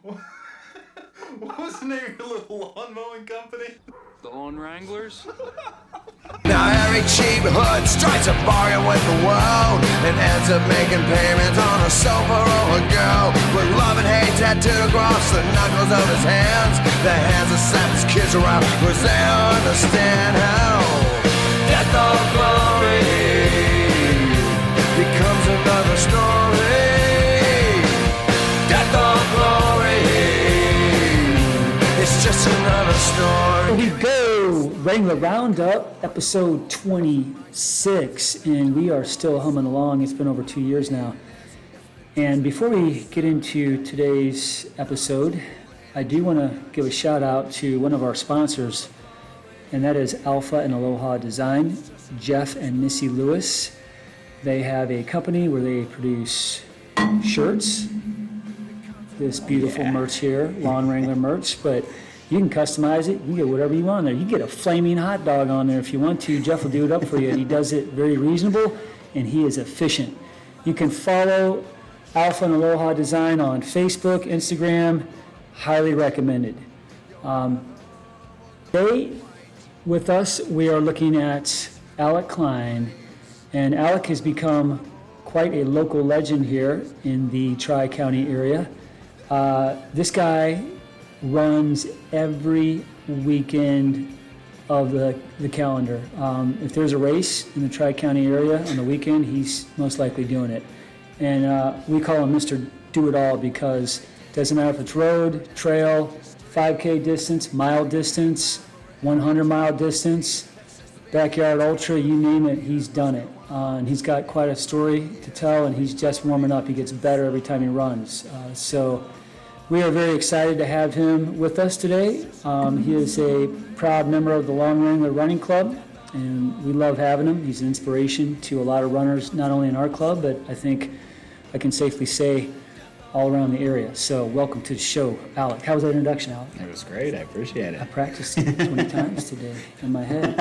What was the name of your little lawn mowing company? The Lawn Wranglers? Now every cheap hood strikes a bargain with the world and ends up making payments on a sofa or a girl with love and hate tattooed across the knuckles of his hands. The hands that slap his kids around because they don't understand how death or glory becomes another story. Death or glory, it's just another story. Here we go, Wrangler Roundup, episode 26, and we are still humming along. It's been over 2 years now. And before we get into today's episode, I do want to give a shout out to one of our sponsors, and that is Alpha and Aloha Design, Jeff and Missy Lewis. They have a company where they produce shirts, this beautiful merch here, Lawn Wrangler merch, but you can customize it. You can get whatever you want on there. You can get a flaming hot dog on there if you want to. Jeff will do it up for you. He does it very reasonable, and he is efficient. You can follow Alpha and Aloha Design on Facebook, Instagram. Highly recommended. Today, with us, we are looking at Alec Cline, and Alec has become quite a local legend here in the Tri-County area. This guy runs every weekend of the calendar. If there's a race in the Tri-County area on the weekend, he's most likely doing it. And we call him Mr. Do-It-All because it doesn't matter if it's road, trail, 5K distance, mile distance, 100-mile distance, backyard ultra, you name it, he's done it. And he's got quite a story to tell, and he's just warming up. He gets better every time he runs. So we are very excited to have him with us today. He is a proud member of the Lawn Wrangler Running Club, and we love having him. He's an inspiration to a lot of runners, not only in our club, but I think I can safely say all around the area. So welcome to the show, Alec. How was that introduction, Alec? It was great. I appreciate it. I practiced it 20 times today in my head.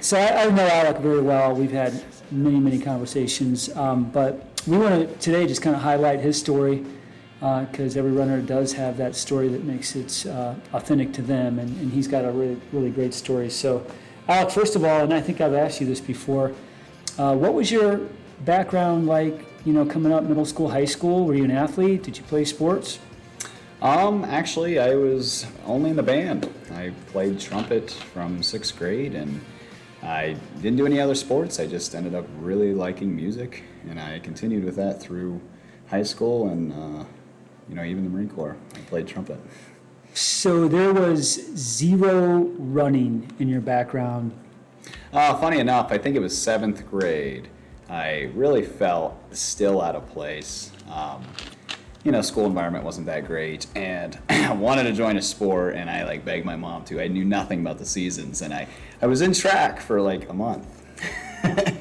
So I know Alec very well. We've had many conversations, but we want to today just kind of highlight his story because every runner does have that story that makes it authentic to them, and he's got a really great story. So, Alec, first of all, and I think I've asked you this before, what was your background like? Coming up, middle school, high school, were you an athlete? Did you play sports? Actually, I was only in the band. I played trumpet from 6th grade, and I didn't do any other sports. I just ended up really liking music, and I continued with that through high school and, even the Marine Corps. I played trumpet. So there was zero running in your background. Funny enough, I think it was 7th grade. I really felt still out of place. School environment wasn't that great, and I wanted to join a sport, and I begged my mom to. I knew nothing about the seasons, and I was in track for a month.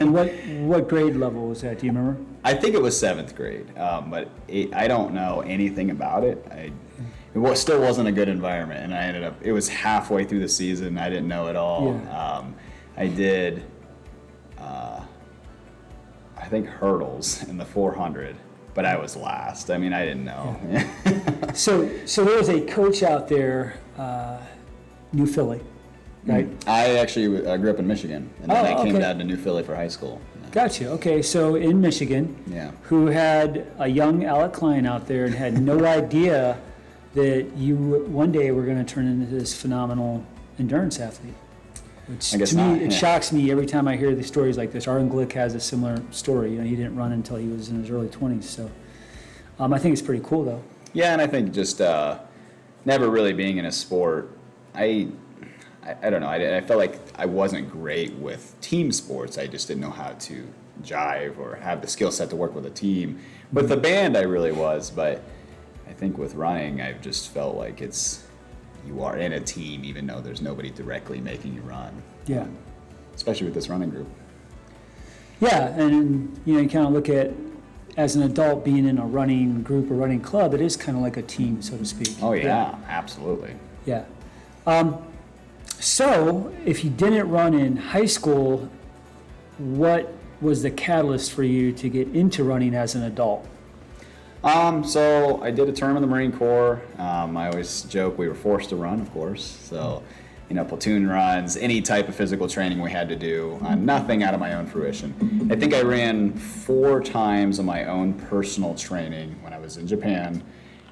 And what grade level was that? Do you remember? I think it was 7th grade, but I don't know anything about it. It still wasn't a good environment, and it was halfway through the season. I didn't know it all. Yeah. I did, I think, hurdles in the 400, but I was last. I didn't know. Yeah. So there was a coach out there, New Philly, right? I actually grew up in Michigan, and then I came okay. down to New Philly for high school. Yeah. Gotcha. Okay, so in Michigan, who had a young Alec Cline out there and had no idea that you one day were going to turn into this phenomenal endurance athlete. Which to me, it shocks me every time I hear the stories like this. Arden Glick has a similar story. He didn't run until he was in his early 20s. So I think it's pretty cool, though. Yeah, and I think just never really being in a sport, I don't know. I felt like I wasn't great with team sports. I just didn't know how to jive or have the skill set to work with a team. With the band, I really was, but I think with running, I've just felt like you are in a team even though there's nobody directly making you run. Yeah. Especially with this running group. Yeah, and you kind of look at, as an adult, being in a running group or running club, it is kind of like a team, so to speak. Oh, yeah. Absolutely. Yeah. So, if you didn't run in high school, what was the catalyst for you to get into running as an adult? So I did a term in the Marine Corps. I always joke we were forced to run, of course. So, platoon runs, any type of physical training we had to do, nothing out of my own fruition. I think I ran 4 times on my own personal training when I was in Japan.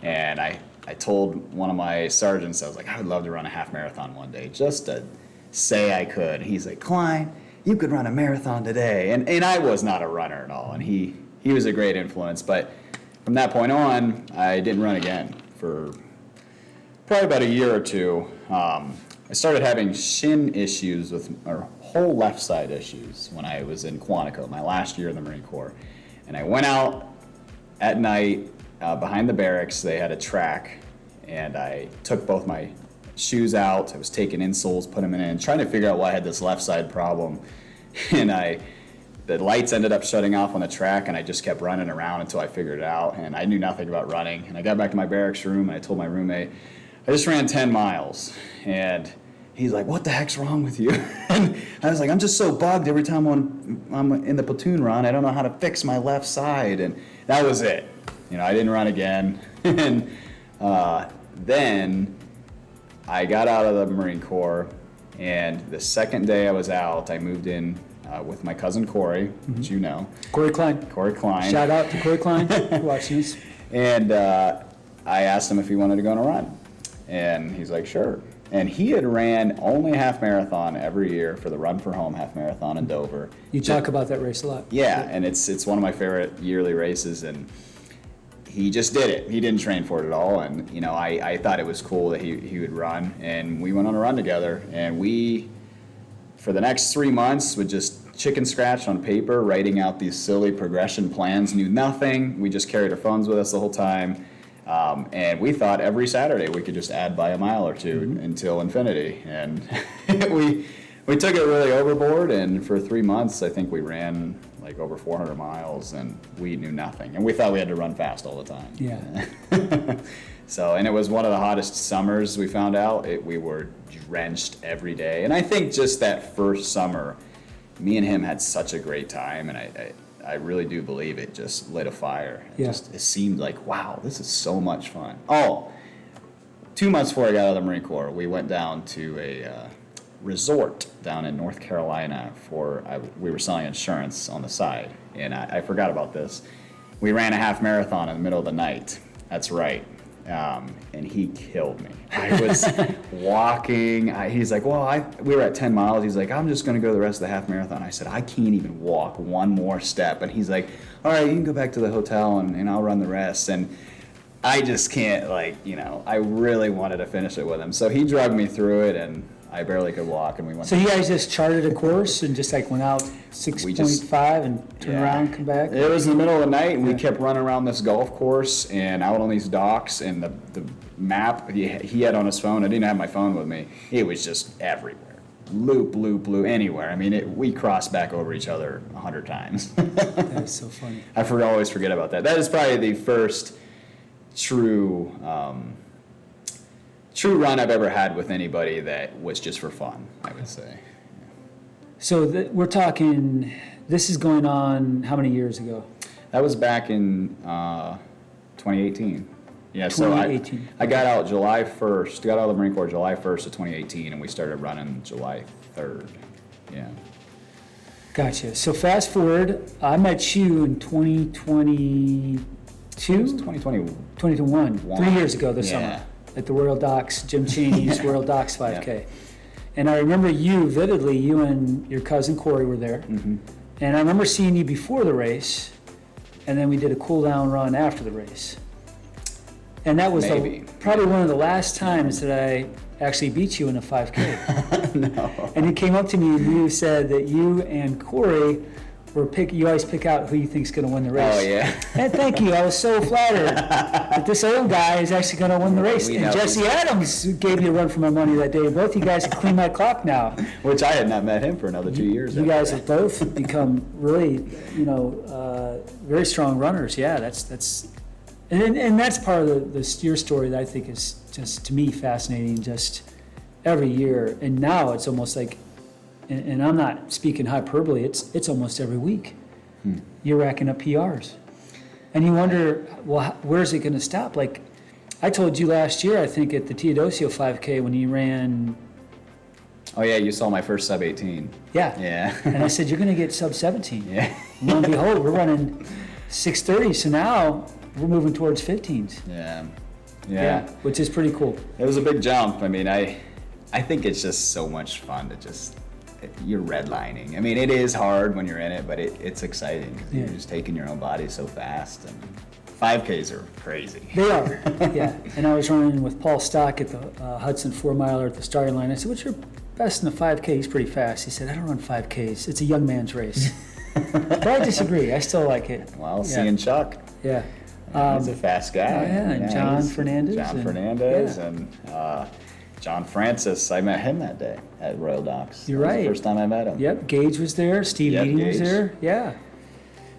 And I told one of my sergeants, I was like, I would love to run a half marathon one day, just to say I could. And he's like, Cline, you could run a marathon today. And I was not a runner at all. And he was a great influence. But from that point on, I didn't run again for probably about a year or 2. I started having shin issues or whole left side issues when I was in Quantico, my last year in the Marine Corps. And I went out at night behind the barracks. They had a track, and I took both my shoes out. I was taking insoles, put them in, trying to figure out why I had this left side problem. And the lights ended up shutting off on the track, and I just kept running around until I figured it out. And I knew nothing about running. And I got back to my barracks room, and I told my roommate, I just ran 10 miles. And he's like, what the heck's wrong with you? And I was like, I'm just so bugged every time I'm in the platoon run. I don't know how to fix my left side. And that was it. I didn't run again. And then I got out of the Marine Corps, and the second day I was out, I moved in with my cousin Corey, which you know. Corey Cline. Corey Cline. Shout out to Corey Cline watching this. And I asked him if he wanted to go on a run. And he's like, sure. And he had ran only a half marathon every year for the Run for Home half marathon in Dover. You talk about that race a lot. Yeah, and it's one of my favorite yearly races, and he just did it. He didn't train for it at all, and I thought it was cool that he would run, and we went on a run together, and we, for the next 3 months, would just chicken scratch on paper, writing out these silly progression plans, knew nothing. We just carried our phones with us the whole time. And we thought every Saturday we could just add by a mile or 2 until infinity. And we took it really overboard, and for 3 months I think we ran like over 400 miles, and we knew nothing. And we thought we had to run fast all the time. Yeah. So, and it was one of the hottest summers, we found out. We were drenched every day. And I think just that first summer, me and him had such a great time, and I really do believe it just lit a fire. It seemed like, wow, this is so much fun. 2 months before I got out of the Marine Corps, we went down to a resort down in North Carolina we were selling insurance on the side. And I forgot about this. We ran a half marathon in the middle of the night. That's right. And he killed me. I was walking. He's like, we were at 10 miles. He's like, I'm just going to go the rest of the half marathon. I said, I can't even walk one more step. And he's like, all right, you can go back to the hotel and I'll run the rest. And I just can't, I really wanted to finish it with him. So he dragged me through it, and I barely could walk, and we went. So you guys just charted a course and just went out 6.5 and turned around, come back? It was in the middle of the night, and we kept running around this golf course and out on these docks, and the map he had on his phone. I didn't have my phone with me. It was just everywhere. Loop, anywhere. I mean, we crossed back over each other 100 times. That is so funny. I always forget about that. That is probably the first true run I've ever had with anybody that was just for fun, I would say. So we're talking, this is going on how many years ago? That was back in 2018. Yeah, 2018. So I got out July 1st, got out of the Marine Corps July 1st of 2018, and we started running July 3rd. Yeah. Gotcha. So fast forward, I met you in 2022? 2021, 3 years ago this summer. At the Royal Docks, Jim Chaney's Royal Docks 5K. Yeah. And I remember you vividly, you and your cousin Corey were there. Mm-hmm. And I remember seeing you before the race, and then we did a cool down run after the race. And that was probably one of the last times that I actually beat you in a 5K. No. And you came up to me and you said that you and Corey you always pick out who you think's going to win the race. Oh, yeah. And thank you. I was so flattered that this old guy is actually going to win the race. And Jesse Adams gave me a run for my money that day. Both you guys have cleaned my clock now. Which I had not met him for another 2 years. You guys have both become really, very strong runners. Yeah, and that's part of your story that I think is just, to me, fascinating. Just every year, and now it's almost like. And I'm not speaking hyperbole, it's almost every week. You're racking up PRs. And you wonder, well, where's it going to stop? Like, I told you last year, I think at the Teodosio 5K when you ran. Oh yeah, you saw my first sub 18. Yeah. Yeah. And I said, you're going to get sub 17. Yeah. Lo and behold, we're running 6:30. So now we're moving towards 15s. Yeah. Which is pretty cool. It was a big jump. I mean, I think it's just so much fun to you're redlining. I mean, it is hard when you're in it, but it's exciting because you're just taking your own body so fast. And 5Ks are crazy. They are, yeah. And I was running with Paul Stock at the Hudson 4-miler at the starting line. I said, what's your best in the 5K? He's pretty fast. He said, I don't run 5Ks. It's a young man's race. But I disagree. I still like it. Well, seeing Chuck. Yeah. He's a fast guy. And John Fernandez. And John Francis. I met him that day at Royal Docks. You're That was right. the first time I met him. Yep. Gage was there. Steve Yep, Eating was Gage. there. Yeah.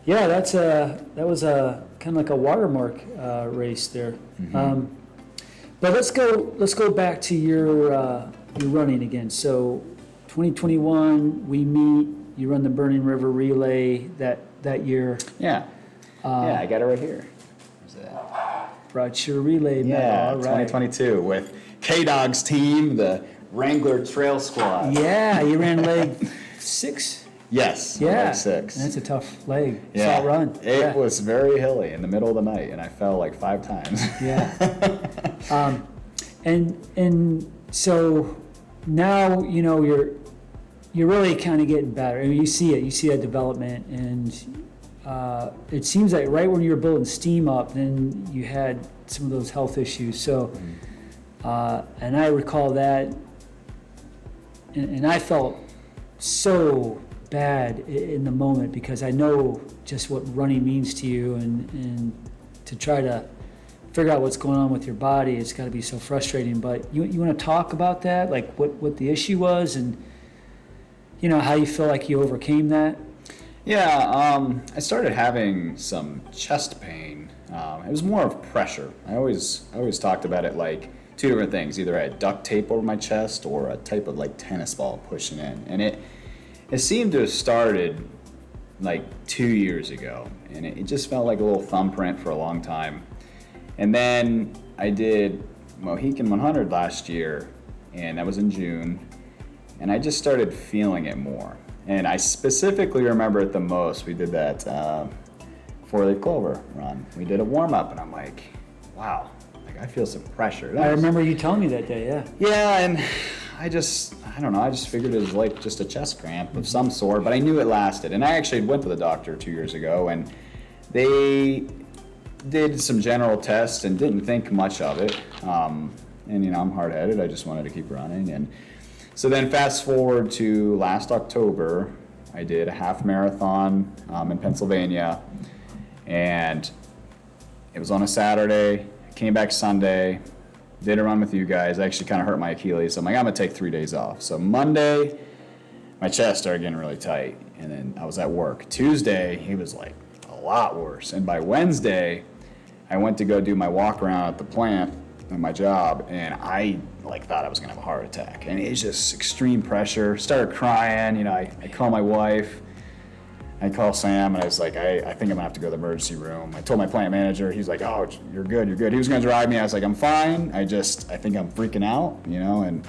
Yeah, that was a kind of like a watermark race there. Mm-hmm. But let's go back to your running again. So 2021, we meet. You run the Burning River Relay that year. Yeah. I got it right here. Where's that? Brought your relay medal. Yeah, All right. 2022 with K-Dog's team, the Wrangler Trail Squad. Yeah, you ran leg 6. Yes, Yeah, leg 6. That's a tough leg. Yeah, Salt run. It was very hilly in the middle of the night, and I fell like 5 times. Yeah. And so now you're really kind of getting better. I mean, you see that development, and it seems like right when you were building steam up, then you had some of those health issues. So, and I recall that, and I felt so bad in the moment because I know just what running means to you, and to try to figure out what's going on with your body, it's got to be so frustrating. But you want to talk about that, like what the issue was, and how you feel like you overcame that? Yeah, I started having some chest pain. It was more of pressure. I always talked about it like 2 different things. Either I had duct tape over my chest or a type of like tennis ball pushing in. And it seemed to have started like 2 years ago. And it just felt like a little thumbprint for a long time. And then I did Mohican 100 last year, and that was in June. And I just started feeling it more. And I specifically remember it the most. We did that 4-leaf clover run. We did a warm-up, and I'm like, wow, like I feel some pressure. I remember you telling me that day, yeah. Yeah, and I don't know, I just figured it was like just a chest cramp of some sort, but I knew it lasted. And I actually went to the doctor 2 years ago, and they did some general tests and didn't think much of it. And I'm hard-headed, I just wanted to keep running. And so then fast forward to last October, I did a half marathon in Pennsylvania, and it was on a Saturday. I came back Sunday, did a run with you guys. I actually kind of hurt my Achilles, so I'm like, I'm gonna take 3 days off. So Monday, my chest started getting really tight, and then I was at work. Tuesday, it was like a lot worse, and by Wednesday, I went to go do my walk around at the plant at my job, and I thought I was gonna have a heart attack, and it's just extreme pressure. Started crying, I call my wife, I call Sam, and I was like, I think I'm gonna have to go to the emergency room. I told my plant manager, he's like, oh, you're good. He was gonna drive me. I was like, I'm fine. I think I'm freaking out, and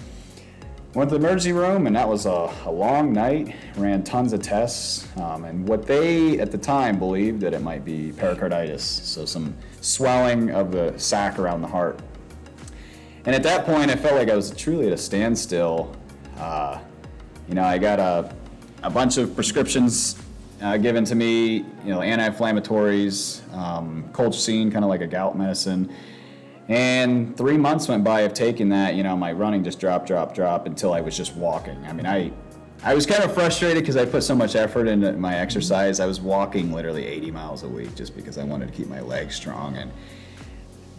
went to the emergency room, and that was a long night. Ran tons of tests, and what they at the time believed that it might be pericarditis, so some swelling of the sac around the heart. And at that point, I felt like I was truly at a standstill. I got a bunch of prescriptions given to me, anti-inflammatories, colchicine, kind of like a gout medicine. And 3 months went by of taking that, my running just dropped until I was just walking. I mean, I was kind of frustrated because I put so much effort into my exercise. I was walking literally 80 miles a week just because I wanted to keep my legs strong. And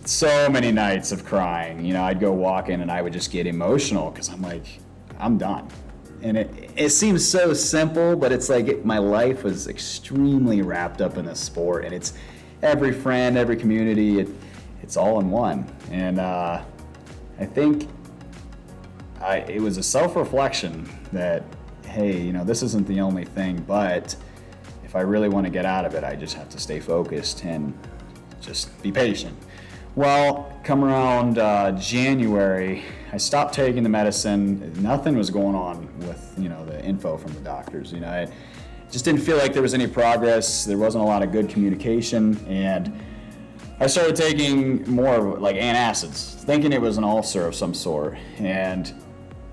so many nights of crying, I'd go walking and I would just get emotional because I'm like, I'm done. And it seems so simple, but it's like my life was extremely wrapped up in this sport, and it's every friend, every community, it's all in one. And I think it was a self-reflection that, hey, this isn't the only thing, but if I really want to get out of it, I just have to stay focused. And just be patient. Well, come around January, I stopped taking the medicine. Nothing was going on with, the info from the doctors. I just didn't feel like there was any progress. There wasn't a lot of good communication, and I started taking more like antacids, thinking it was an ulcer of some sort, and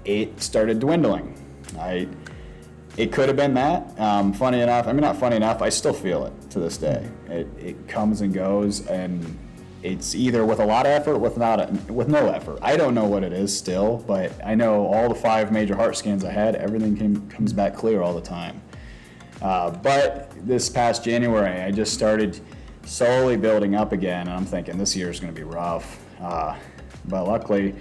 it started dwindling. It could have been that. Funny enough, not funny enough, I still feel it to this day. It comes and goes, and it's either with a lot of effort, with no effort. I don't know what it is still, but I know all the 5 major heart scans I had, everything comes back clear all the time. But this past January, I just started slowly building up again, and I'm thinking this year is going to be rough. But luckily,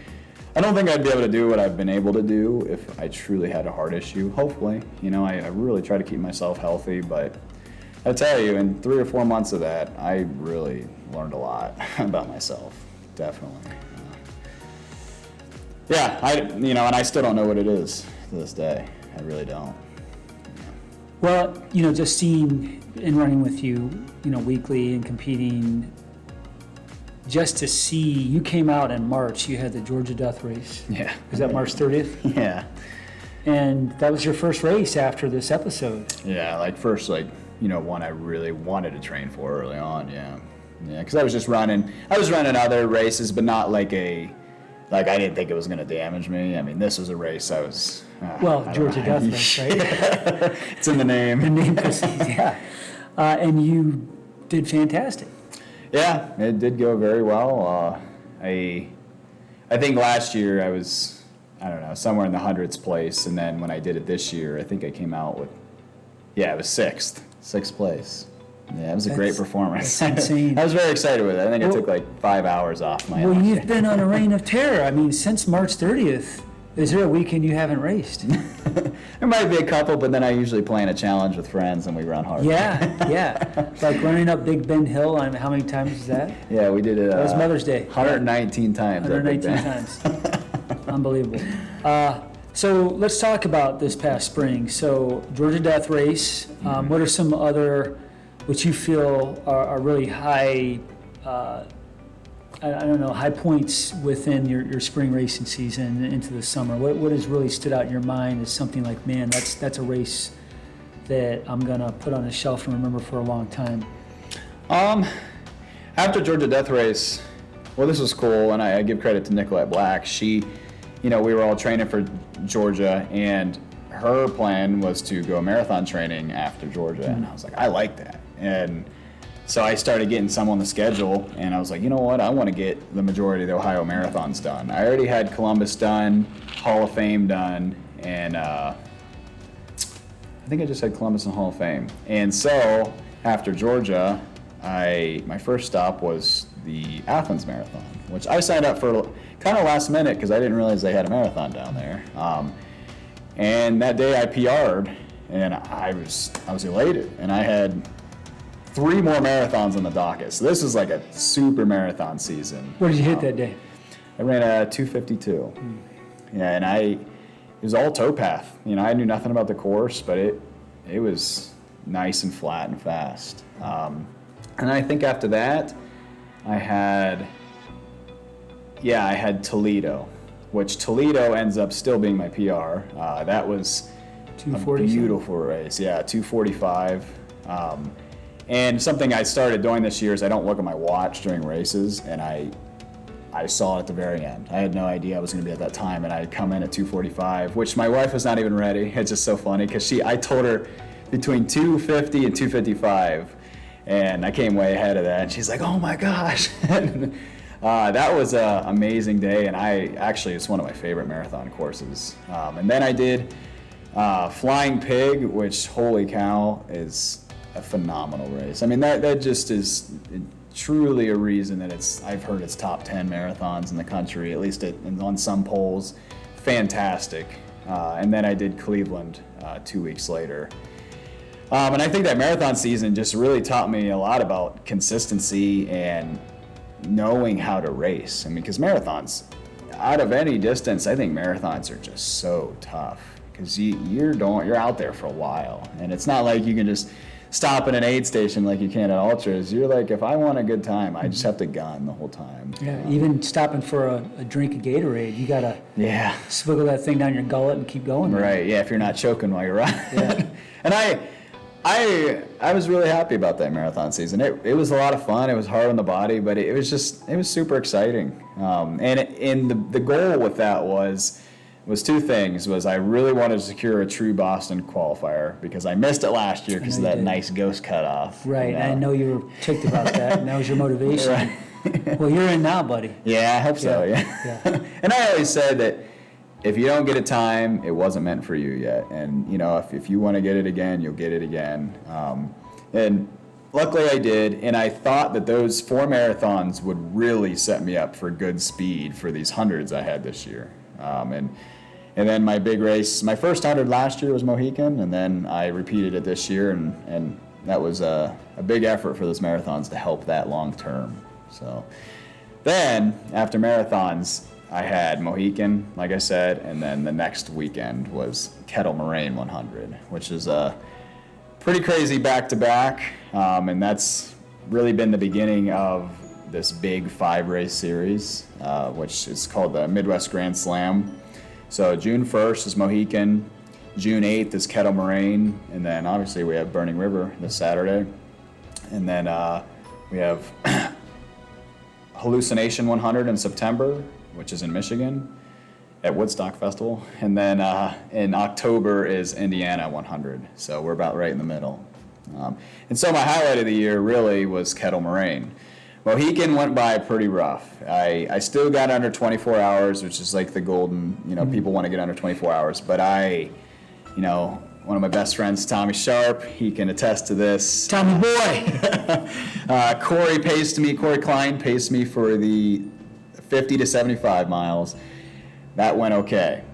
I don't think I'd be able to do what I've been able to do if I truly had a heart issue. Hopefully, I really try to keep myself healthy, but I tell you, in 3 or 4 months of that, I really learned a lot about myself. Definitely. And I still don't know what it is to this day. I really don't. Well, just seeing and running with you, weekly and competing, just to see, you came out in March, you had the Georgia Death Race. Yeah. Was that March 30th? Yeah. And that was your first race after this episode. Yeah, first, one I really wanted to train for early on, yeah. Yeah, because I was running other races, but not I didn't think it was going to damage me. This was a race I was... Georgia Death Race, right? It's in the name. The name precedes, yeah. And you did fantastic. Yeah, it did go very well. I think last year I was, somewhere in the hundreds place, and then when I did it this year, I think I came out with, it was sixth place. Yeah, it was a great performance. That's insane. I was very excited with it. I think it took 5 hours off my own. Well, you've been on a reign of terror. Since March 30th, is there a weekend you haven't raced? There might be a couple, but then I usually plan a challenge with friends and we run hard. Yeah. Like running up Big Bend Hill, how many times is that? Yeah, we did it. That was Mother's Day. 119 times. 119 times. Unbelievable. So let's talk about this past spring. So Georgia Death Race, what are some other, which you feel are really high, high points within your spring racing season into the summer? What has really stood out in your mind as something like, man, that's a race that I'm gonna put on a shelf and remember for a long time? After Georgia Death Race, well, this was cool, and I give credit to Nicolette Black. She, we were all training for Georgia, and her plan was to go marathon training after Georgia, and I was like, I like that. And so I started getting some on the schedule, and I was like, you know what? I want to get the majority of the Ohio marathons done. I already had Columbus done, Hall of Fame done, and I think I just had Columbus and Hall of Fame. And so after Georgia, my first stop was the Athens Marathon, which I signed up for kind of last minute because I didn't realize they had a marathon down there. And that day I PR'd, and I was elated, and I had 3 more marathons on the docket. So this is like a super marathon season. What did you hit that day? I ran a 2:52. Yeah, and it was all towpath. I knew nothing about the course, but it was nice and flat and fast. And I think after that, I had Toledo, which Toledo ends up still being my PR. That was a beautiful race. Yeah, 2:45. And something I started doing this year is I don't look at my watch during races, and I saw it at the very end. I had no idea I was going to be at that time, and I had come in at 2:45, which my wife was not even ready. It's just so funny because I told her between 2:50 and 2:55, and I came way ahead of that, and she's like, oh my gosh. That was an amazing day, and it's one of my favorite marathon courses. And then I did Flying Pig, which, holy cow, is a phenomenal race. That just is truly a reason that I've heard it's top 10 marathons in the country, at least on some polls. Fantastic. And then I did Cleveland 2 weeks later. And I think that marathon season just really taught me a lot about consistency and knowing how to race. Because marathons, out of any distance, I think marathons are just so tough because you're out there for a while, and it's not like you can just stop at an aid station like you can at ultras. You're like, if I want a good time, I just have to gun the whole time. Yeah, even stopping for a drink of Gatorade, you gotta swiggle that thing down your gullet and keep going. Right. Yeah. If you're not choking while you're running. Yeah. And I was really happy about that marathon season. It was a lot of fun. It was hard on the body, but it was super exciting. And the goal with that was two things. Was I really wanted to secure a true Boston qualifier because I missed it last year because of that nice ghost cutoff. Right. I know you were ticked about that, and that was your motivation. Right. Well, you're in now, buddy. Yeah, I hope so. Yeah. And I always said that if you don't get a time, it wasn't meant for you yet. And, if you want to get it again, you'll get it again. And luckily I did. And I thought that those 4 marathons would really set me up for good speed for these hundreds I had this year. And then my big race, my first 100 last year was Mohican, and then I repeated it this year, and that was a big effort for those marathons to help that long term. So then, after marathons, I had Mohican, like I said, and then the next weekend was Kettle Moraine 100, which is a pretty crazy back-to-back, and that's really been the beginning of this big 5-race series, which is called the Midwest Grand Slam. So June 1st is Mohican, June 8th is Kettle Moraine, and then obviously we have Burning River this Saturday. And then we have Hallucination 100 in September, which is in Michigan at Woodstock Festival. And then in October is Indiana 100. So we're about right in the middle. And so my highlight of the year really was Kettle Moraine. Mohican went by pretty rough. I still got under 24 hours, which is like the golden, people want to get under 24 hours. But one of my best friends, Tommy Sharp, he can attest to this. Tommy boy! Corey Cline paced me for the 50 to 75 miles. That went okay.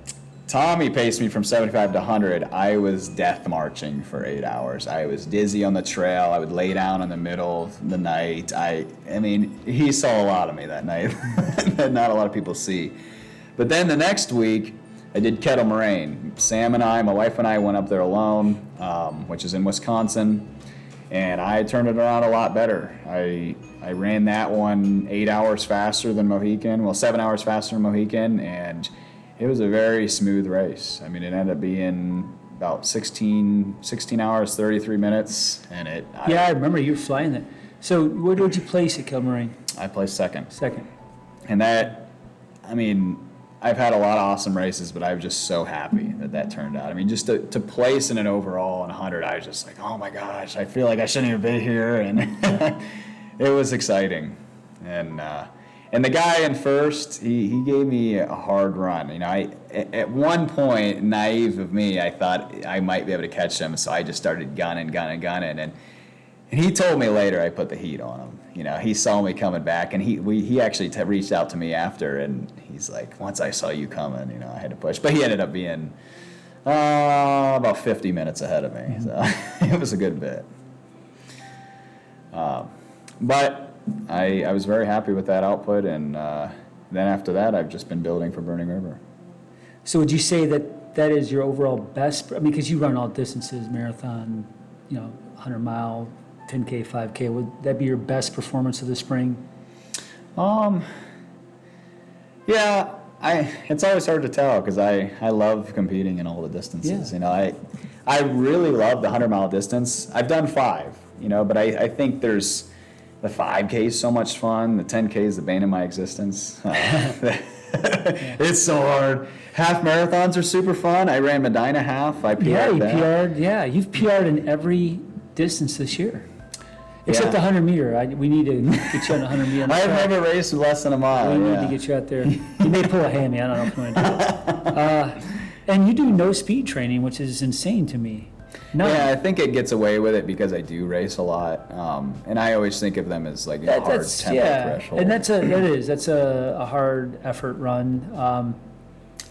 Tommy paced me from 75 to 100. I was death marching for 8 hours. I was dizzy on the trail. I would lay down in the middle of the night. I mean, he saw a lot of me that night that not a lot of people see. But then the next week, I did Kettle Moraine. Sam and my wife and I went up there alone, which is in Wisconsin, and I turned it around a lot better. I ran that one 8 hours faster than Mohican, 7 hours faster than Mohican, and it was a very smooth race. I mean, it ended up being about 16 hours, 33 minutes, and I remember you were flying that. So where did you place at Kettle Moraine? I placed second. Second. And I've had a lot of awesome races, but I was just so happy that turned out. I mean, just to place in an overall in 100, I was just like, oh my gosh, I feel like I shouldn't even be here, and it was exciting. And the guy in first, he gave me a hard run. At one point, naive of me, I thought I might be able to catch him, so I just started gunning, and he told me later I put the heat on him. He saw me coming back, and he actually reached out to me after, and he's like, once I saw you coming, I had to push. But he ended up being about 50 minutes ahead of me, so it was a good bit. But I was very happy with that output, and then after that, I've just been building for Burning River. So would you say that is your overall best? I mean, because you run all distances, marathon, 100-mile, 10K, 5K. Would that be your best performance of the spring? Yeah, it's always hard to tell because I love competing in all the distances. Yeah. I really love the 100-mile distance. I've done 5, but I think there's the 5K is so much fun. The 10K is the bane of my existence. It's so hard. Half marathons are super fun. I ran Medina half. I PR'd Yeah, you that. PR'd. Yeah, you've PR'd in every distance this year. Except the 100 meter. We need to get you on the 100 meter. I've never raced less than a mile. We need to get you out there. You may pull a hammy. I don't know if you want to do it. And you do no speed training, which is insane to me. No. Yeah, I think it gets away with it because I do race a lot, and I always think of them as like a hard tempo threshold. And that's a hard effort run.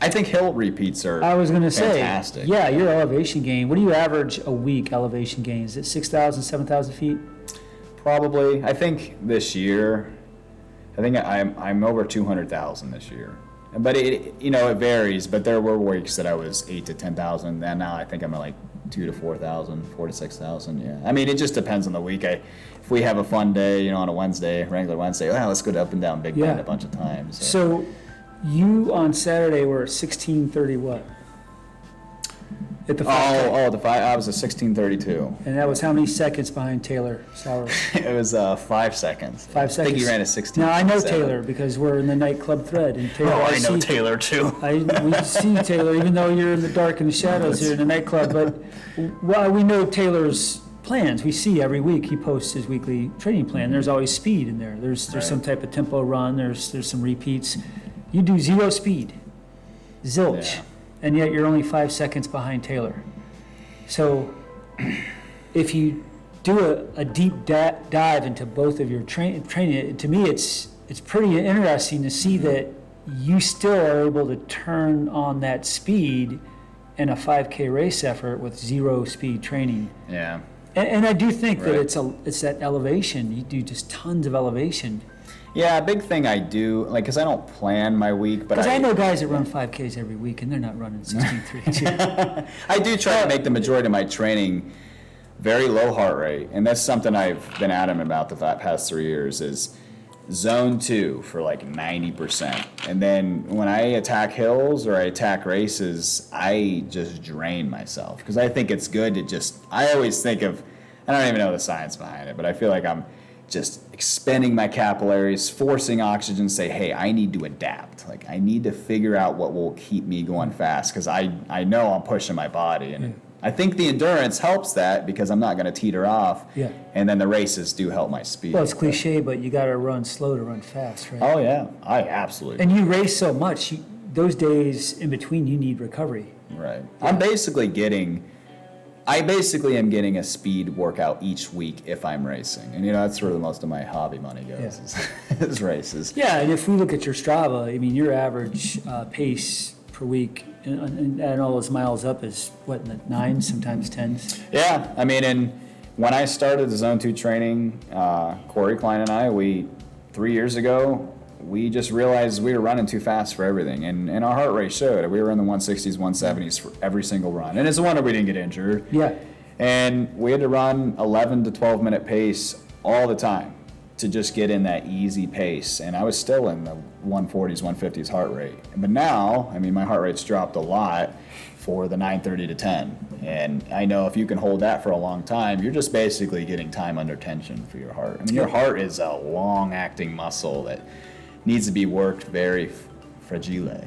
I think hill repeats are. I was going to say, fantastic. Yeah, your elevation gain. What do you average a week elevation gain? Is it 6,000, 7,000 feet? Probably. I think this year, I'm over 200,000 this year. But it varies. But there were weeks that I was 8,000 to 10,000. And now I think I'm at like 2 to 4,000, 4 to 6,000. Yeah. I mean, it just depends on the week. If we have a fun day, you know, on a Wednesday, Wrangler Wednesday, let's go to up and down Big Bend a bunch of times. So you on Saturday were at 16:30 what? At the 5K. The 5. I was at 16:32. And that was how many seconds behind Taylor Sauer? It was 5 seconds. 5 seconds. I think he ran a 16. Now I know Taylor because we're in the nightclub thread, and Taylor. I know Taylor too. We see Taylor, even though you're in the dark and the shadows here in the nightclub. But we know Taylor's plans. We see every week he posts his weekly training plan. There's always speed in there. There's some type of tempo run. There's some repeats. You do 0 speed, zilch, and yet you're only 5 seconds behind Taylor. So if you do a deep dive into both of your training, to me it's pretty interesting to see that you still are able to turn on that speed in a 5K race effort with 0 speed training. Yeah. And I do think that it's that elevation. You do just tons of elevation. Yeah, a big thing I do, like, because I don't plan my week, but Because I know guys that run 5Ks every week, and they're not running 16:32. I do try to make the majority of my training very low heart rate, and that's something I've been adamant about the past 3 years is zone 2 for like 90%. And then when I attack hills or I attack races, I just drain myself because I think it's good to I always think of, I don't even know the science behind it, but I feel like I'm just expanding my capillaries, forcing oxygen, say, hey, I need to adapt. Like, I need to figure out what will keep me going fast because I know I'm pushing my body. And I think the endurance helps that because I'm not going to teeter off. Yeah. And then the races do help my speed. Well, it's cliche, but you got to run slow to run fast, right? Oh, yeah. I absolutely. And you race so much, those days in between, you need recovery. Right. Yeah. I basically am getting a speed workout each week if I'm racing. And, that's where most of my hobby money goes, is races. Yeah, and if we look at your Strava, I mean, your average pace per week and all those miles up is, what, in the 9s, sometimes 10s? Yeah, I mean, and when I started the Zone 2 training, Alec Cline and I, 3 years ago, we just realized we were running too fast for everything, and our heart rate showed it. We were in the 160s, 170s for every single run, and it's a wonder we didn't get injured. Yeah. And we had to run 11 to 12 minute pace all the time to just get in that easy pace, and I was still in the 140s, 150s heart rate. But now, I mean, my heart rate's dropped a lot for the 9:30 to 10, and I know if you can hold that for a long time, you're just basically getting time under tension for your heart. I mean, your heart is a long-acting muscle that needs to be worked very fragile.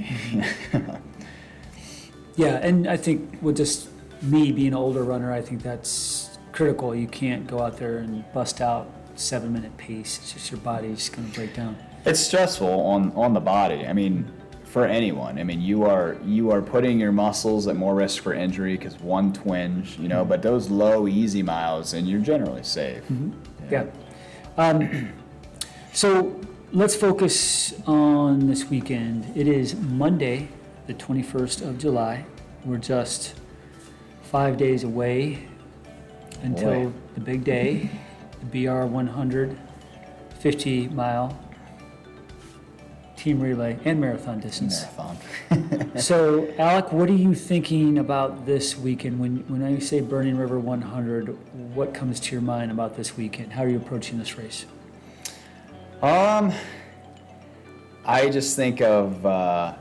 Yeah, and I think with just me being an older runner, I think that's critical. You can't go out there and bust out 7-minute pace. It's just your body's going to break down. It's stressful on the body. I mean, for anyone. I mean, you are putting your muscles at more risk for injury because one twinge, but those low, easy miles, and you're generally safe. Mm-hmm. Yeah. So let's focus on this weekend. It is Monday, the 21st of July. We're just 5 days away until the big day, the BR 100 50-mile team relay and marathon distance. So, Alec, what are you thinking about this weekend? When I say Burning River 100, what comes to your mind about this weekend? How are you approaching this race? I just think of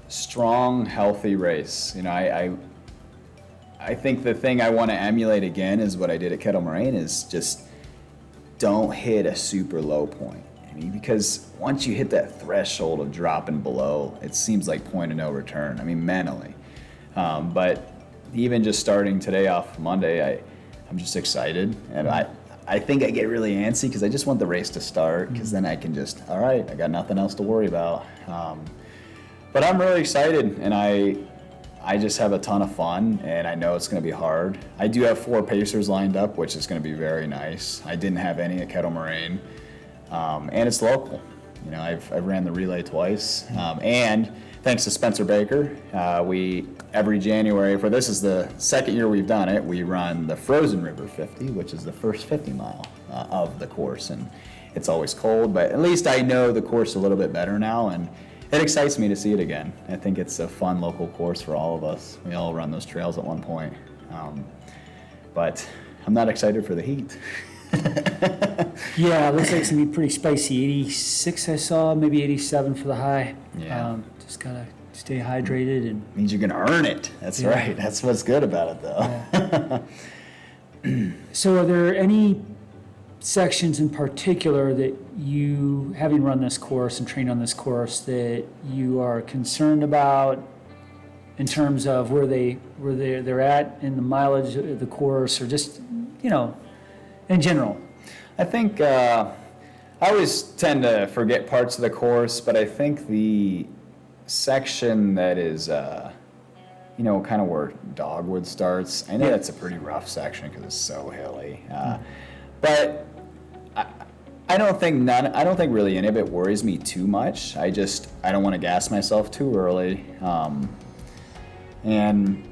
strong, healthy race. I think the thing I want to emulate again is what I did at Kettle Moraine is just don't hit a super low point. I mean, because once you hit that threshold of dropping below, it seems like point of no return. I mean, mentally. But even just starting today off Monday, I'm just excited. And I think I get really antsy because I just want the race to start because then I can just, all right, I got nothing else to worry about. But I'm really excited, and I just have a ton of fun, and I know it's going to be hard. I do have 4 pacers lined up, which is going to be very nice. I didn't have any at Kettle Moraine, and it's local. I've ran the relay twice, and thanks to Spencer Baker, we every January, this is the second year we've done it, we run the Frozen River 50, which is the first 50 mile of the course, and it's always cold, but at least I know the course a little bit better now, and it excites me to see it again. I think it's a fun local course for all of us. We all run those trails at one point. but I'm not excited for the heat. Yeah, it looks like it's gonna be pretty spicy. 86 I saw, maybe 87 for the high. Yeah. Just gotta stay hydrated and. Means you're gonna earn it. That's Yeah. right. That's what's good about it, though. Yeah. So, are there any sections in particular that you, having run this course and trained on this course, that you are concerned about in terms of where they're at in the mileage of the course, or just in general? I think I always tend to forget parts of the course, but I think the section that is, kind of where Dogwood starts, I know that's a pretty rough section because it's so hilly. But I don't think really any of it worries me too much. I don't want to gas myself too early. And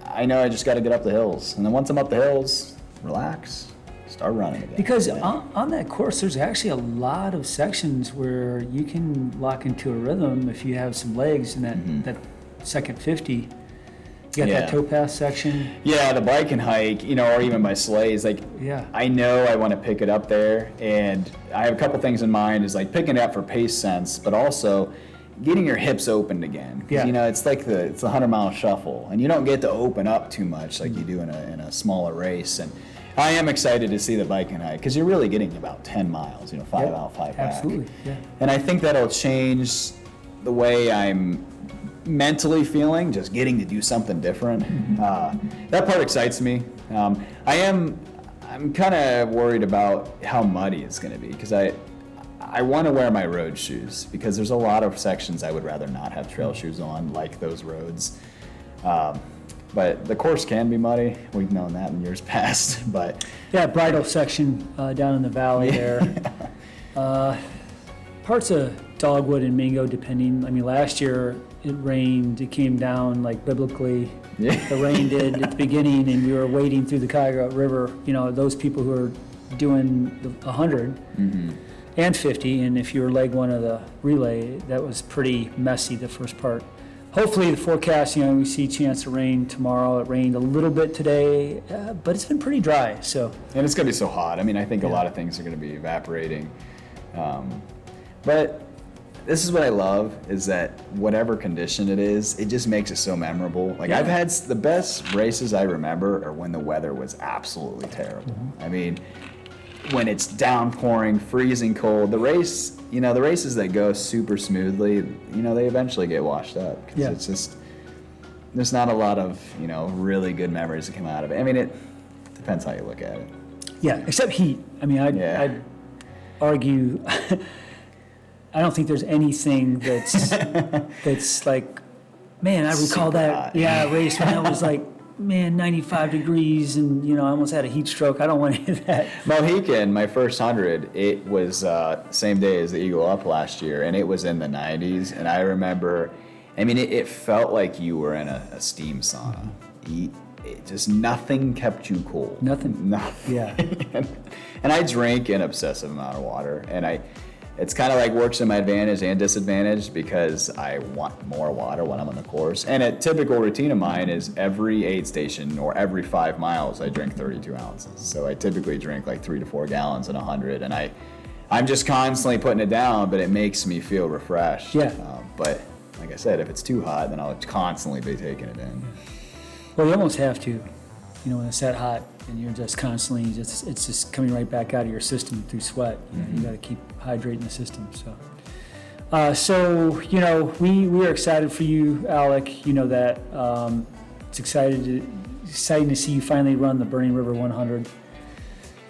I know I just got to get up the hills. And then once I'm up the hills, relax. Start running again. Because on that course, there's actually a lot of sections where you can lock into a rhythm if you have some legs in that second 50. You got that towpath section. Yeah, the bike and hike, or even my sleighs. I know I want to pick it up there, and I have a couple things in mind. Is like picking it up for pace sense, but also getting your hips opened again. 'Cause, it's like it's the 100-mile shuffle, and you don't get to open up too much like you do in a smaller race. And I am excited to see the bike and hike because you're really getting about 10 miles, 5 out, 5 back. Absolutely, yeah. And I think that'll change the way I'm mentally feeling, just getting to do something different. That part excites me. I'm kind of worried about how muddy it's going to be because I want to wear my road shoes because there's a lot of sections I would rather not have trail shoes on, like those roads. But the course can be muddy. We've known that in years past. But bridle section down in the valley there. Parts of Dogwood and Mingo, depending. I mean, last year it rained. It came down like biblically. Yeah. The rain did at the beginning, and we were wading through the Cuyahoga River. Those people who are doing the 100 and 50, and if you were leg one of the relay, that was pretty messy the first part. Hopefully the forecast, we see a chance of rain tomorrow. It rained a little bit today, but it's been pretty dry. So. And it's going to be so hot. I mean, I think a lot of things are going to be evaporating. But this is what I love, is that whatever condition it is, it just makes it so memorable. I've had the best races I remember are when the weather was absolutely terrible. I mean, when it's downpouring, freezing cold, the races that go super smoothly, they eventually get washed up. It's just, there's not a lot of, really good memories that come out of it. I mean, it depends how you look at it. Yeah, except heat. I mean, I'd argue, I don't think there's anything that's like, man, I recall that race when I was like, 95 degrees and, I almost had a heat stroke. I don't want any of that. Mohican, my first 100, it was same day as the Eagle Up last year, and it was in the 90s. And I remember, it felt like you were in a steam sauna. Just nothing kept you cool. Nothing. Yeah. And I drink an obsessive amount of water, and it's kind of like works in my advantage and disadvantage because I want more water when I'm on the course. And a typical routine of mine is every aid station or every 5 miles, I drink 32 ounces. So I typically drink like 3 to 4 gallons in 100, and I'm just constantly putting it down, but it makes me feel refreshed. Yeah. But like I said, if it's too hot, then I'll constantly be taking it in. Well, you almost have to, when it's that hot and you're just constantly, it's just coming right back out of your system through sweat. You got to keep hydrating the system. So, we are excited for you, Alec. That it's exciting to see you finally run the Burning River 100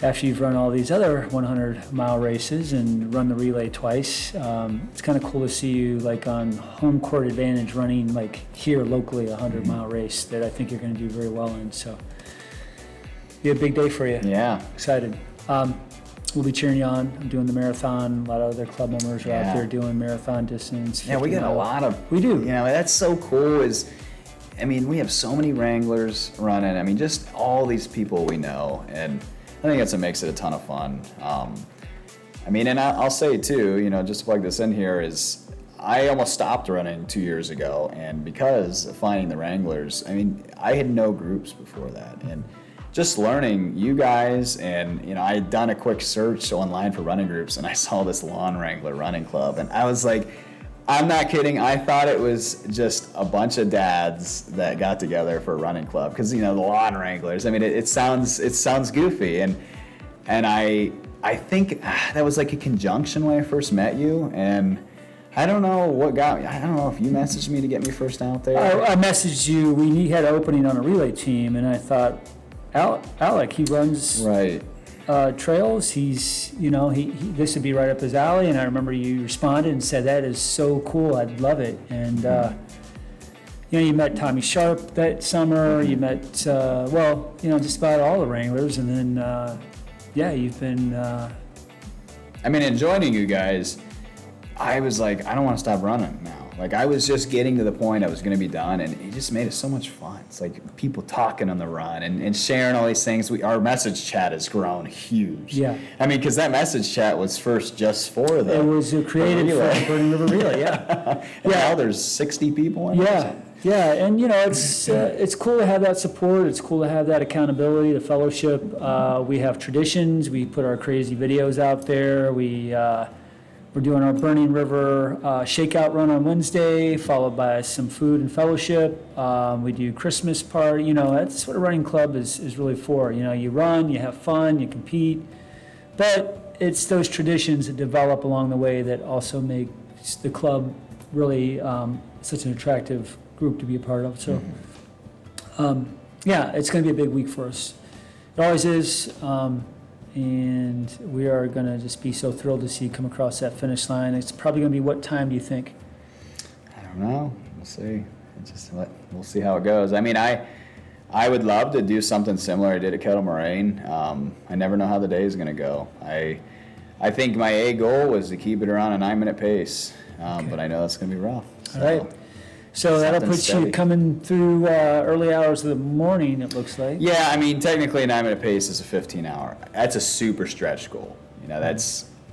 after you've run all these other 100-mile races and run the relay twice. It's kind of cool to see you on home court advantage running here locally a 100-mile race that I think you're going to do very well in. So be a big day for you. Yeah. Excited. We'll be cheering you on. I'm doing the marathon. A lot of other club members are out there doing marathon distance. Yeah, we get a lot of. We do. That's so cool. We have so many Wranglers running. Just all these people we know, and I think that's what makes it a ton of fun. And I'll say too, just to plug this in here, is I almost stopped running 2 years ago, and because of finding the Wranglers, I had no groups before that, and just learning you guys, and you know, I had done a quick search online for running groups, and I saw this Lawn Wrangler running club, and I was like, I'm not kidding. I thought it was just a bunch of dads that got together for a running club, because you know, the Lawn Wranglers. I mean, it sounds goofy, and I think that was like a conjunction when I first met you, and I don't know what got me. I don't know if you messaged me to get me first out there. I messaged you. We had an opening on a relay team, and I thought, Alec, he runs Right. Trails. He's, you know, he this would be right up his alley. And I remember you responded and said, that is so cool. I'd love it. And, you know, you met Tommy Sharp that summer. You met, well, you know, just about all the Wranglers. And then, yeah, you've been... I mean, in joining you guys, I was like, I don't want to stop running now. Like, I was just getting to the point I was going to be done, and it just made it so much fun. It's like people talking on the run and sharing all these things. Our message chat has grown huge. Yeah. I mean, because that message chat was first just for the... It was created for relay. Burning River Relay, yeah. And now there's 60 people in it. Yeah, and you know, it's cool to have that support. It's cool to have that accountability, the fellowship. We have traditions. We put our crazy videos out there. We're doing our Burning River shakeout run on Wednesday, followed by some food and fellowship. We do Christmas party. You know, that's what a running club is really for. You know, you run, you have fun, you compete, but it's those traditions that develop along the way that also make the club really such an attractive group to be a part of. So, yeah, it's going to be a big week for us. It always is. And we are going to just be so thrilled to see you come across that finish line. It's probably going to be, what time do you think? I don't know. We'll see. We'll see how it goes. I mean, I would love to do something similar I did at Kettle Moraine. I never know how the day is going to go. I think my A goal was to keep it around a 9-minute pace, but I know that's going to be rough. All right. So that'll put steady. you coming through early hours of the morning, it looks like. Yeah, I mean, technically a 9-minute pace is a 15-hour. That's a super stretch goal. You know,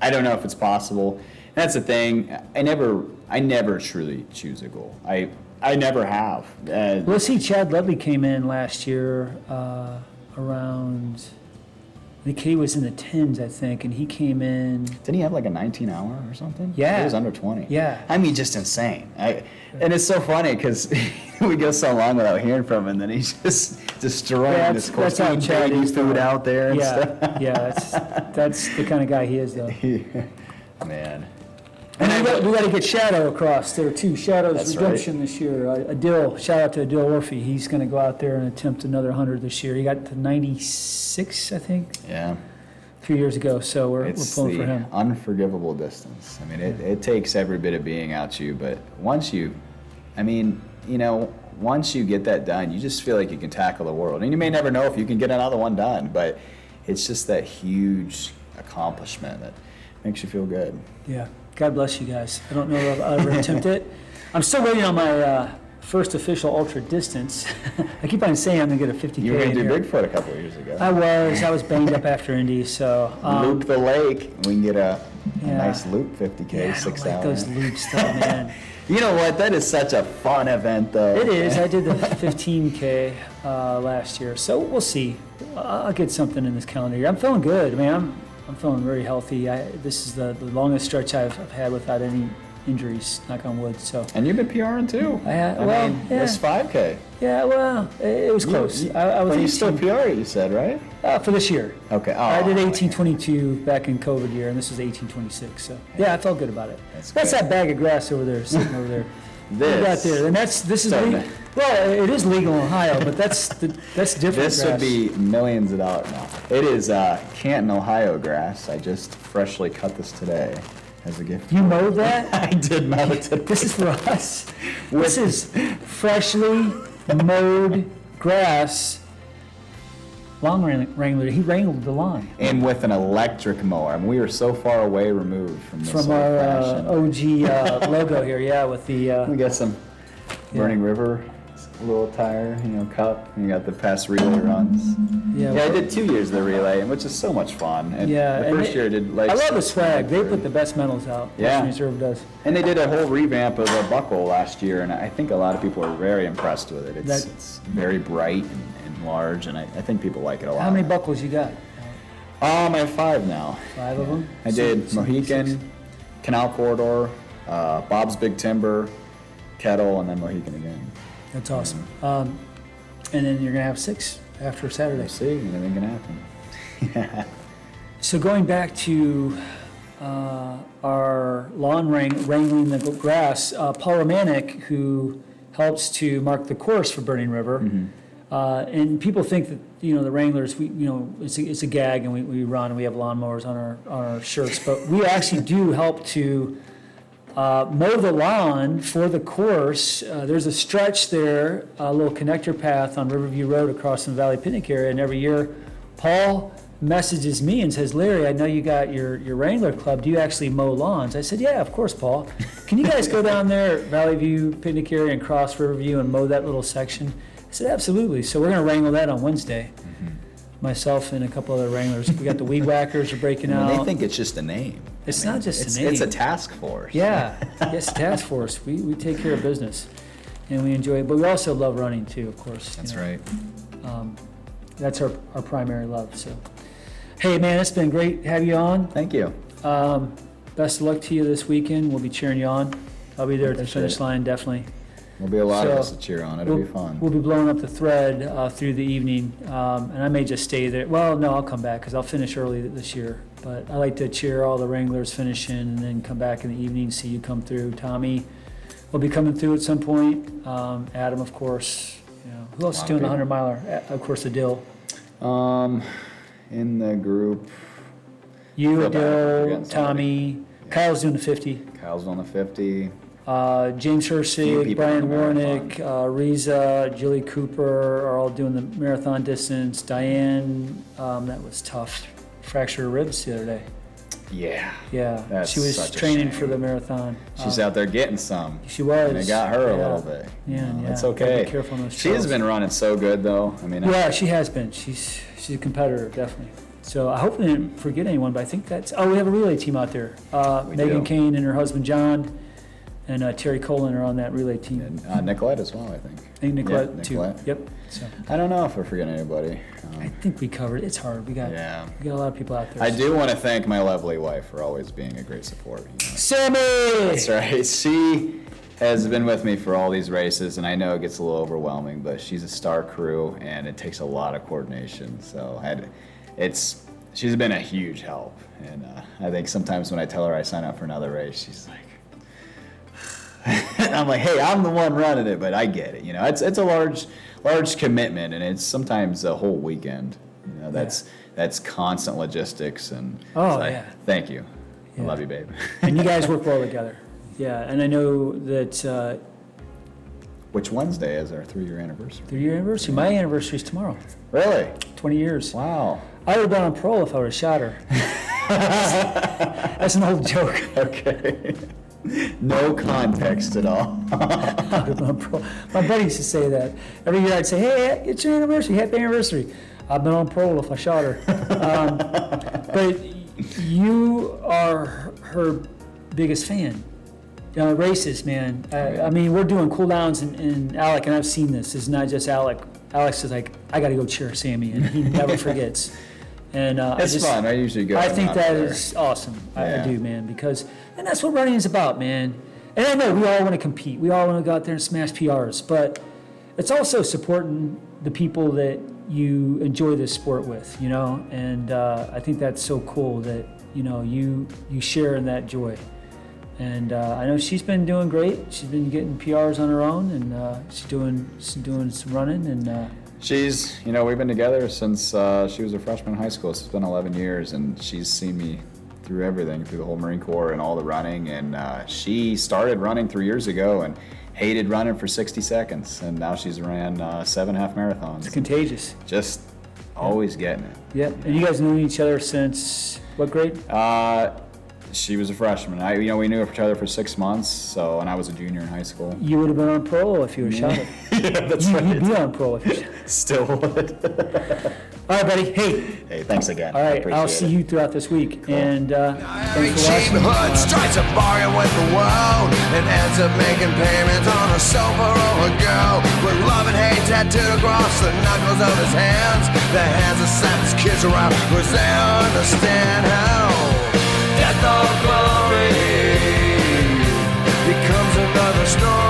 I don't know if it's possible. That's the thing. I never truly choose a goal. I never have. Let's see, Chad Ludley came in last year around, I think he was in the 10s, I think, and he came in. Didn't he have like a 19-hour or something? Yeah. He was under 20. Yeah. I mean, just insane. And it's so funny because we go so long without hearing from him, and then he's just destroying this course. That's how Chad is. Food out there and stuff. Yeah, that's the kind of guy he is, though. Man. And we got to get Shadow across there, too. Shadow's That's redemption this year. Adil, shout out to Adil Orphy. He's going to go out there and attempt another 100 this year. He got to 96, I think. Yeah. 2 years ago, so we're pulling for him. It's the unforgivable distance. I mean, it takes every bit of being out you, but once you get that done, you just feel like you can tackle the world. And you may never know if you can get another one done, but it's just that huge accomplishment that makes you feel good. Yeah. God bless you guys. I don't know if I'll ever attempt it. I'm still waiting on my first official ultra distance. I keep on saying I'm going to get a 50K. You were going to do here. Bigfoot a couple of years ago. I was banged up after Indy, so. Loop the lake. We can get a Yeah. nice loop 50K, Yeah, I 6 don't hours. like those loops, though, man. You know what? That is such a fun event, though. It is. I did the 15K last year, so we'll see. I'll get something in this calendar year. I'm feeling good. I mean, I'm feeling very healthy. This is the longest stretch I've had without any injuries, knock on wood. So. And you've been PRing too. I mean, This 5K. Yeah, well, it was close. I was But you 18 still PR, you said, right? for this year. Okay. Oh, I did 1822 back in COVID year, and this was 1826. So yeah, I felt good about it. That's That's good. that bag of grass over there, sitting over there. We got there, and this is Starting legal. Well, it is legal in Ohio, but that's different. This would grass. be millions of dollars now. It is Canton, Ohio grass. I just freshly cut this today as a gift. You mowed that? I did mow it today. This is for us. This is freshly mowed grass. Lawn Wrangler. He wrangled the lawn. And with an electric mower. I mean, we are so far away removed from this From old our fashioned. OG logo here, yeah, with the. We got some Burning River, little tire, cup. You got the past relay runs. Yeah, I did 2 years of the relay, which is so much fun. And Yeah, the and first year I did like. I love the swag. They put the best medals out. Yeah. Western Reserve does. And they did a whole revamp of the buckle last year, and I think a lot of people are very impressed with it. It's very bright and and large, and I think people like it a lot. How many buckles you got? I have 5 now. 5 of them? I did Mohican, Canal Corridor, Bob's Big Timber, Kettle, and then Mohican again. That's awesome. And then you're going to have 6 after Saturday. We'll see, anything can happen. So going back to our lawn wrangling the grass, Paul Romanek, who helps to mark the course for Burning River, and people think that the Wranglers, it's a gag, and we run and we have lawnmowers on our shirts, but we actually do help to mow the lawn for the course. There's a stretch there, a little connector path on Riverview Road across the Valley Picnic area, and every year Paul messages me and says, Larry, I know you got your Wrangler club. Do you actually mow lawns? I said, yeah, of course, Paul. Can you guys go down there at Valley View Picnic Area and cross Riverview and mow that little section? I said, absolutely. So we're going to wrangle that on Wednesday. Myself and a couple other Wranglers. We got the weed whackers are breaking out. They think it's just a name. It's not just a name. It's a task force. Yeah, it's a task force. We take care of business, and we enjoy it. But we also love running too, of course. That's right. That's our primary love. So, hey man, it's been great to have you on. Thank you. Best of luck to you this weekend. We'll be cheering you on. I'll be there at the finish line, definitely. There'll be a lot of us to cheer on. It'll be fun. We'll be blowing up the thread through the evening, and I may just stay there. Well, no, I'll come back because I'll finish early this year. But I like to cheer all the Wranglers finishing and then come back in the evening, see you come through. Tommy will be coming through at some point. Adam, of course. Who else is doing the 100-miler? Of course, Adil. In the group. You, Adil, Tommy. Yeah. Kyle's doing the 50. Kyle's on the 50. James Hersig, Brian Warnick, Riza, Julie Cooper are all doing the marathon distance. Diane, that was tough. Fractured her ribs the other day. Yeah. She was training for the marathon. She's out there getting some. She was. And it got her a little bit. Yeah. It's okay. Be careful on those she has been running so good, though. She has been. She's a competitor, definitely. So I hope we didn't forget anyone, but I think that's. Oh, we have a relay team out there. Megan Kane and her husband John, and Terry Colin are on that relay team. And Nicolette as well, I think. I think Nicolette too. Nicolette. Yep. So I don't know if we're forgetting anybody. I think we covered it. It's hard. We got a lot of people out there. I do want to thank my lovely wife for always being a great support. Sammy! That's right. She has been with me for all these races, and I know it gets a little overwhelming, but she's a star crew, and it takes a lot of coordination. So she's been a huge help, and I think sometimes when I tell her I sign up for another race, she's like, I'm like, hey, I'm the one running it, but I get it. It's a large commitment, and it's sometimes a whole weekend. That's constant logistics, and thank you. I love you, babe. And you guys work well together. Yeah, and I know that. Which Wednesday is our 3-year anniversary? 3-year anniversary. My anniversary is tomorrow. Really? 20 years. Wow. I would have been on parole if I would have shot her. That's an old joke. Okay. No context at all. My buddy used to say that. Every year I'd say, hey, it's your anniversary, happy anniversary. I've been on parole if I shot her. But you are her biggest fan. Races, man. I mean, we're doing cool downs, and Alec, and I've seen this. It's not just Alec. Alex is like, I got to go cheer Sammy, and he never forgets. And it's fun. I usually go. I think that is awesome. I do, man, and that's what running is about, man. And I know we all want to compete. We all want to go out there and smash PRs, but it's also supporting the people that you enjoy this sport with, And I think that's so cool that you share in that joy. And I know she's been doing great. She's been getting PRs on her own, and she's doing some running. And we've been together since she was a freshman in high school. So it's been 11 years, and she's seen me through everything, through the whole Marine Corps and all the running. And she started running 3 years ago and hated running for 60 seconds. And now she's ran 7 half marathons. It's contagious. Just always getting it. Yep. And you guys known each other since what grade? She was a freshman. We knew each other for 6 months. So, and I was a junior in high school. You would have been on parole if you were shot at. Yeah, that's You'd be on parole if you were shot at. Still would. All right, buddy. Hey, thanks again. All I right, appreciate I'll see it. you throughout this week. And Every thanks for cheap watching. hood strikes a bargain with the world and ends up making payments on a sofa or a girl with love and hate tattooed across the knuckles of his hands. The hands that slap his kids around because they understand how death or glory becomes another story.